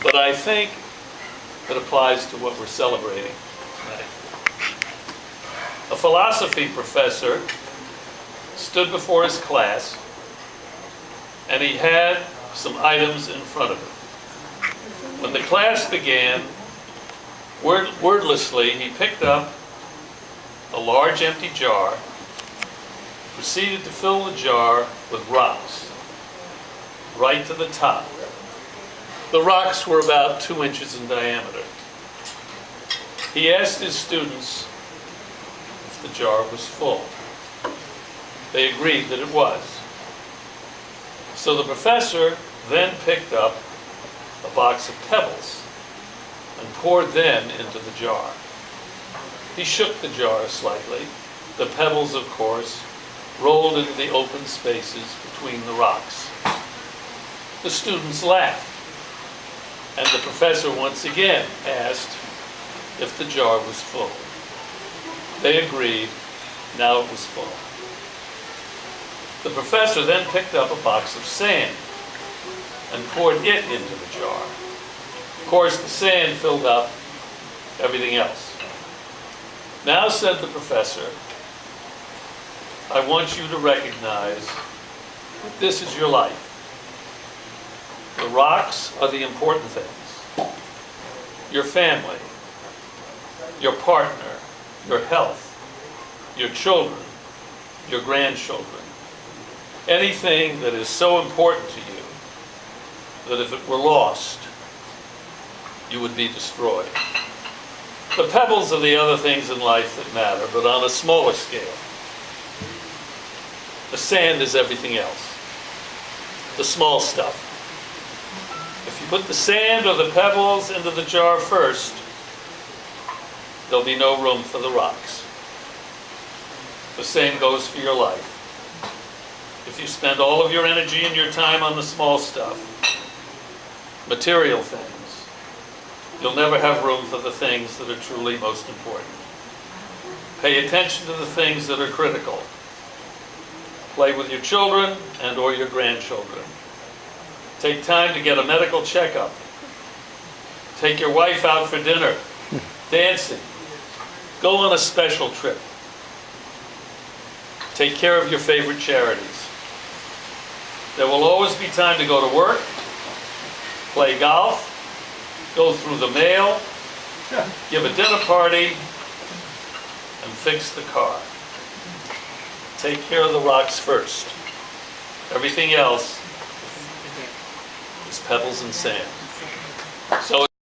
but I think it applies to what we're celebrating tonight. A philosophy professor stood before his class, and he had some items in front of him. When the class began, wordlessly, he picked up a large empty jar, proceeded to fill the jar with rocks, right to the top. The rocks were about 2 inches in diameter. He asked his students if the jar was full. They agreed that it was. So the professor then picked up a box of pebbles and poured them into the jar. He shook the jar slightly. The pebbles, of course, rolled into the open spaces between the rocks. The students laughed, and the professor once again asked if the jar was full. They agreed. Now it was full. The professor then picked up a box of sand and poured it into the jar. Of course, the sand filled up everything else. Now, said the professor, I want you to recognize that this is your life. The rocks are the important things. Your family, your partner, your health, your children, your grandchildren. Anything that is so important to you that if it were lost, you would be destroyed. The pebbles are the other things in life that matter, but on a smaller scale. The sand is everything else. The small stuff. If you put the sand or the pebbles into the jar first, there'll be no room for the rocks. The same goes for your life. If you spend all of your energy and your time on the small stuff, material things, you'll never have room for the things that are truly most important. Pay attention to the things that are critical. Play with your children and or your grandchildren. Take time to get a medical checkup. Take your wife out for dinner, dancing. Go on a special trip. Take care of your favorite charities. There will always be time to go to work, play golf, go through the mail, give a dinner party, and fix the car. Take care of the rocks first. Everything else is pebbles and sand. So